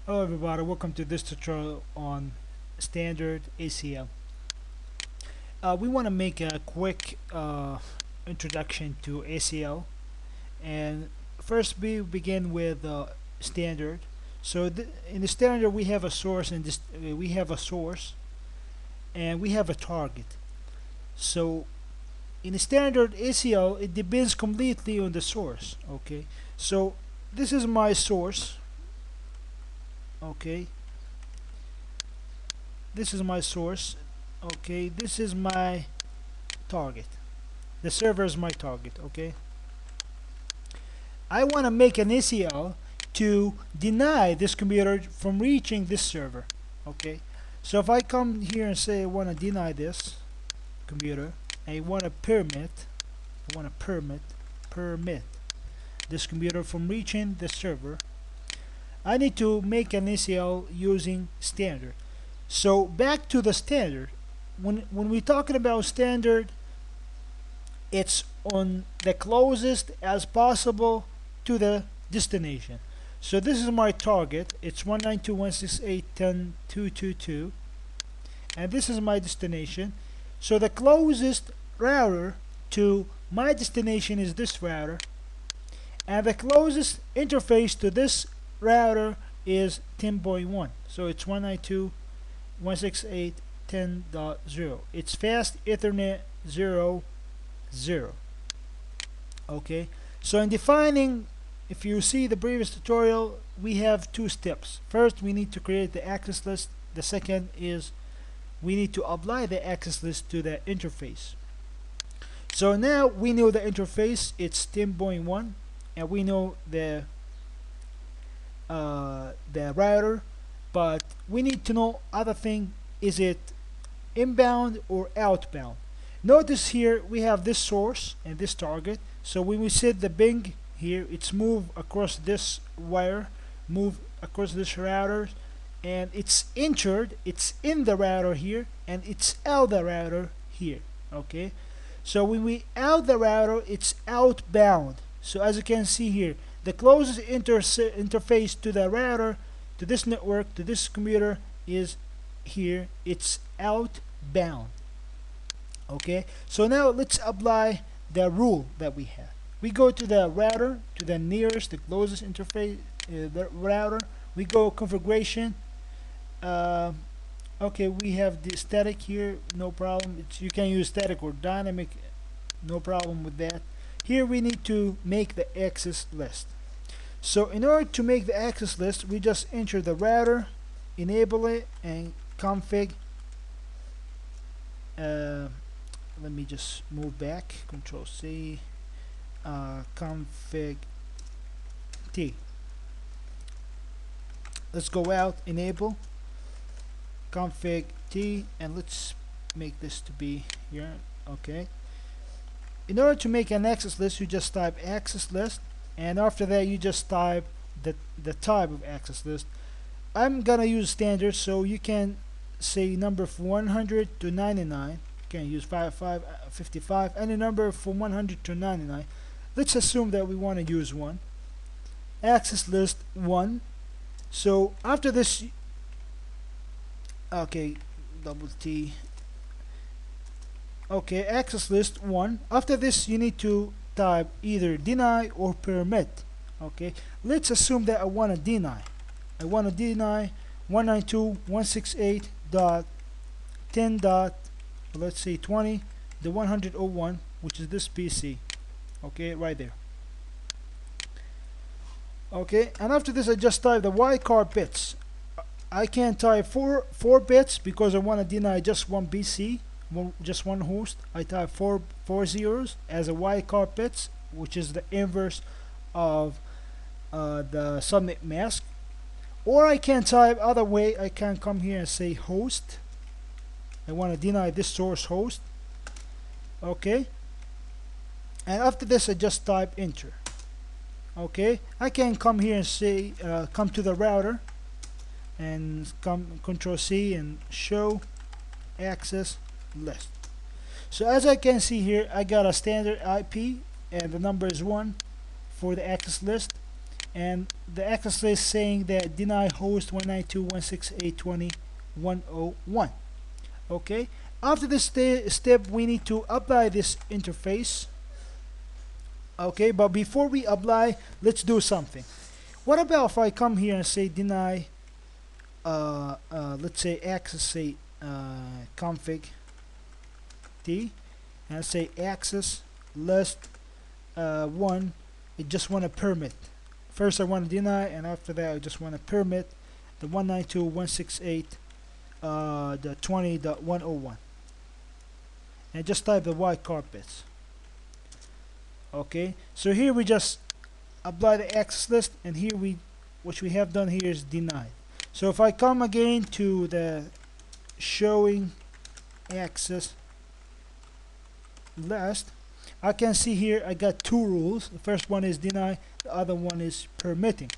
Hello everybody, welcome to this tutorial on standard ACL. We want to make a quick introduction to ACL, and first we begin with standard. So in the standard we have a source and we have a source and we have a target. So in the standard ACL it depends completely on the source. Okay, so this is my source. Okay, this is my source. Okay, this is my target. The server is my target. Okay, I want to make an ACL to deny this computer from reaching this server. Okay, so if I come here and say I want to deny this computer, I want to permit this computer from reaching the server, I need to make an ACL using standard. So back to the standard. When we're talking about standard, it's on the closest as possible to the destination. So this is my target. It's 192.168.10.222, and this is my destination. So the closest router to my destination is this router, and the closest interface to this router is 10.1. So it's 192.168.10.0. It's fast Ethernet 0 0. Okay, so in defining, if you see the previous tutorial, we have two steps. First, we need to create the access list. The second is we need to apply the access list to the interface. So now we know the interface, it's 10.1, and we know the router, but we need to know other thing: is it inbound or outbound? Notice here we have this source and this target. So when we set the ping here, it's move across this wire, move across this router, and it's entered, it's in the router here, and it's out the router here. Okay, so when we out the router, it's outbound. So as you can see here, the closest interface to the router, to this network, to this computer is here. It's outbound. Okay, so now let's apply the rule that we have. We go to the router, to the nearest, the closest interface, the router. We go configuration. Okay, we have the static here, no problem. You can use static or dynamic, no problem with that. Here we need to make the access list. So in order to make the access list, we just enter the router, enable it, and config. Let me just move back, Control C, config T. Let's go out, enable, config T, and let's make this to be here. Okay. In order to make an access list, you just type access list, and after that you just type the type of access list. I'm gonna use standard, so you can say number from 100 to 99. Can use 55, any number from 100 to 99. Let's assume that we want to use 1. Access list 1. So after this, okay, double T. Okay, access list 1. After this, you need to type either deny or permit. Okay, let's assume that I want to deny. I want to deny 192.168.10. Let's say 20, the 101, which is this PC. Okay, right there. Okay, and after this I just type the wildcard bits. I can type four bits because I want to deny just one PC, just one host. I type four zeros as a wildcard bits, which is the inverse of the subnet mask. Or I can type other way. I can come here and say host. I want to deny this source host. Okay, and after this I just type enter. Okay, I can come here and say come to the router and come Control C and show access list. So as I can see here, I got a standard IP and the number is 1 for the access list, and the access list saying that deny host 192.168.20.101. Okay, after this step we need to apply this interface. Okay, but before we apply, let's do something. What about if I come here and say deny let's say access, say config t, and say access list one, I just want to permit. First I want to deny, and after that I just want to permit the 192.168 the 20.101, and just type the white carpets. Okay, so here we just apply the access list, and here what we have done here is denied. So if I come again to the showing access list, I can see here I got two rules. The first one is deny, the other one is permitting.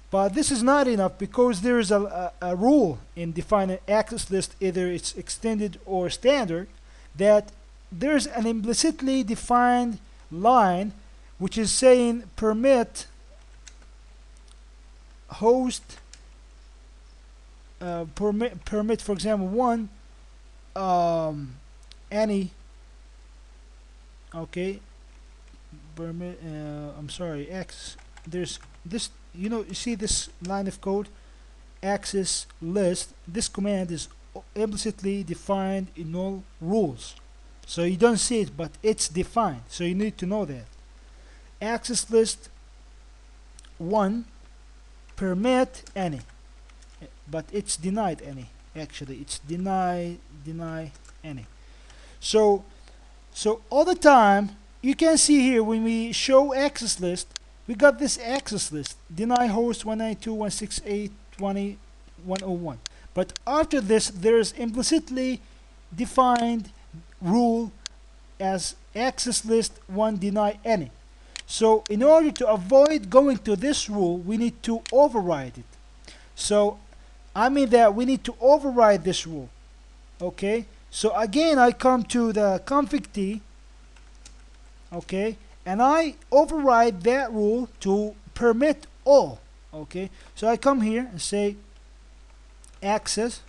But this is not enough, because there is a rule in defining access list, either it's extended or standard, that there's an implicitly defined line which is saying permit host permit, for example, one any, okay, permit I'm sorry, X, there's this, you see this line of code, access list, this command is implicitly defined in all rules, so you don't see it, but it's defined, so you need to know that. Access list one permit any, but it's denied any. Actually, it's deny any. So all the time you can see here when we show access list, we got this access list deny host 192.168.20.101. But after this, there's implicitly defined rule as access list one deny any. So in order to avoid going to this rule, we need to override it. So I mean that we need to override this rule. Okay, so again I come to the config t, okay, and I override that rule to permit all. Okay, so I come here and say access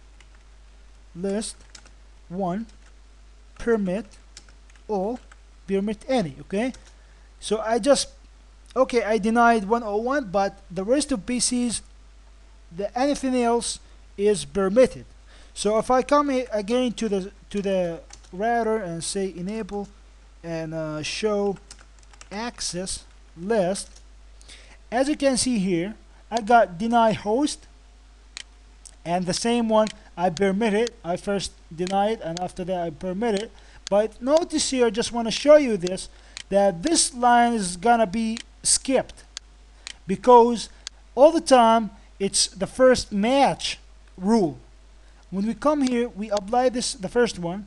list one permit all, permit any. Okay, so I just, okay, I denied 101, but the rest of PCs, anything else is permitted. So if I come again to the router and say enable and show access list, as you can see here, I got deny host, and the same one I permitted. I first denied and after that I permitted. But notice here, I just want to show you this, that this line is gonna be skipped, because all the time it's the first match rule. When we come here, we apply this, the first one,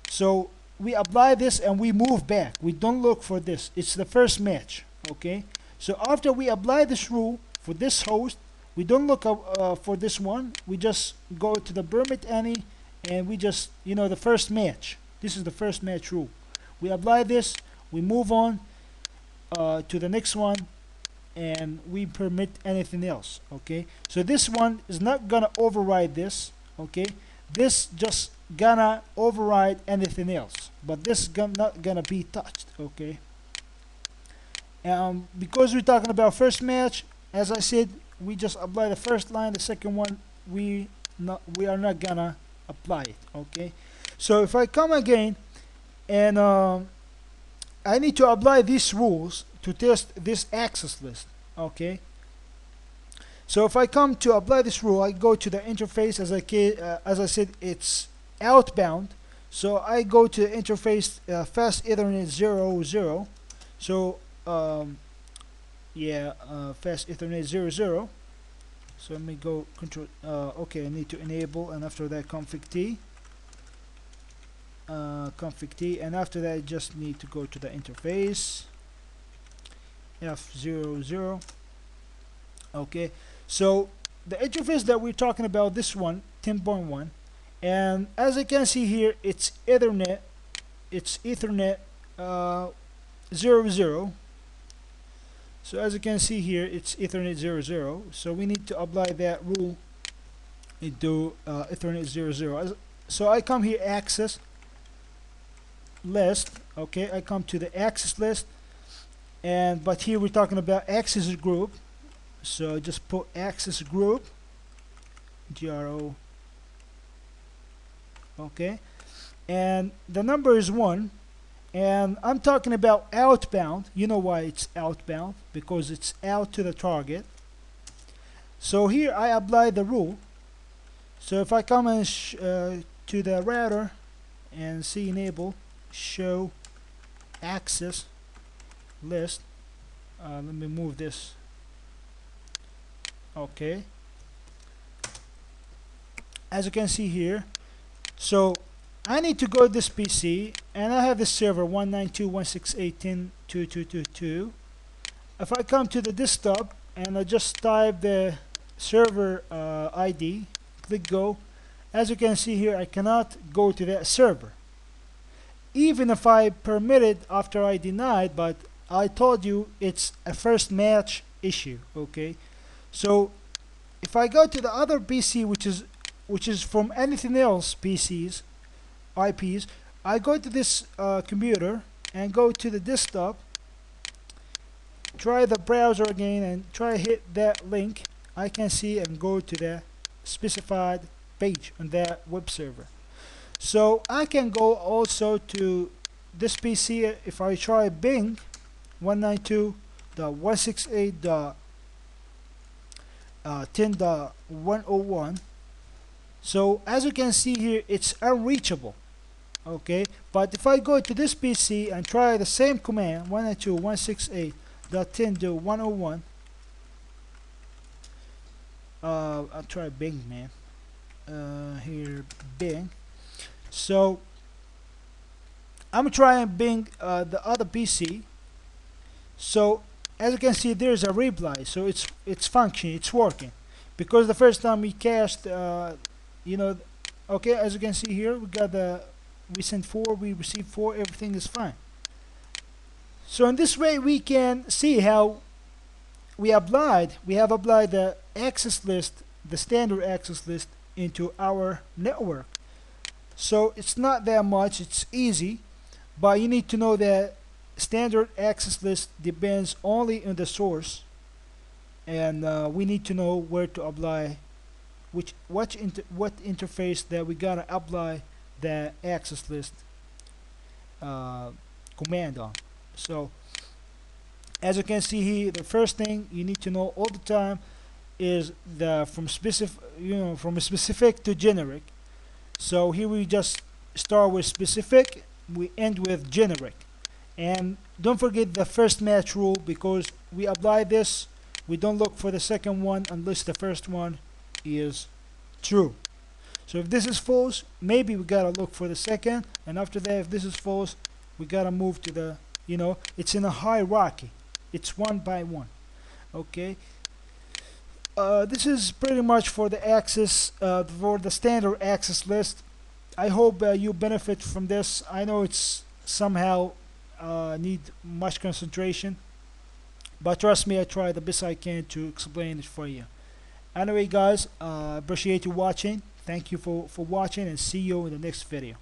so we apply this and we move back. We don't look for this, it's the first match. Okay, so after we apply this rule for this host, we don't look for this one, we just go to the permit any, and we just, the first match. This is the first match rule. We apply this, we move on to the next one, and we permit anything else. Okay, so this one is not gonna override this. Okay, this just gonna override anything else, but this not gonna be touched. Okay, because we're talking about first match, as I said, we just apply the first line. The second one we are not gonna apply it. Okay, so if I come again and I need to apply these rules to test this access list. Okay, so if I come to apply this rule, I go to the interface. As I said, it's outbound, so I go to interface fast Ethernet 00. So fast Ethernet 00. So let me go control. Okay, I need to enable, and after that config t. And after that I just need to go to the interface F00. Okay, so the interface that we're talking about, this one 10.1, and as I can see here, it's Ethernet 00. So as you can see here, it's Ethernet 00. So we need to apply that rule into Ethernet 00. So I come here, access list. Okay, I come to the access list, and but here we're talking about access group. So just put access group, GRO. Okay, and the number is 1. And I'm talking about outbound. You know why it's outbound? Because it's out to the target. So here I apply the rule. So if I come and to the router and see enable show access list, let me move this. Okay, as you can see here, so I need to go to this PC, and I have this server 192.168.10.2.2.2.2. If I come to the desktop and I just type the server ID, click go, as you can see here, I cannot go to that server. Even if I permitted after I denied, but I told you it's a first match issue. Okay, so if I go to the other PC, which is from anything else PCs, IPs, I go to this computer and go to the desktop, try the browser again and try hit that link, I can see and go to the specified page on that web server. So I can go also to this PC. If I try Bing 192.168.10.101, so as you can see here, it's unreachable. Okay, but if I go to this PC and try the same command 192.168.10.101, I'll try Bing, man. Here Bing. So I'm trying Bing, the other PC. So as you can see, there's a reply. So it's functioning, it's working, because the first time we cached, you know, okay, as you can see here, we sent 4, we received 4, everything is fine. So in this way we can see how we have applied the access list, the standard access list, into our network. So it's not that much, it's easy, but you need to know that standard access list depends only on the source, and we need to know where to apply what interface that we gotta apply the access list command on. So as you can see here, the first thing you need to know all the time is from specific to generic. So here we just start with specific, we end with generic, and don't forget the first match rule, because we apply this, we don't look for the second one unless the first one is true. So if this is false, maybe we gotta look for the second, and after that, if this is false, we gotta move to the, it's in a hierarchy, it's one by one. Okay, this is pretty much for the access, for the standard access list. I hope you benefit from this. I know it's somehow need much concentration, but trust me, I try the best I can to explain it for you. Anyway guys, appreciate you watching. Thank you for watching, and see you in the next video.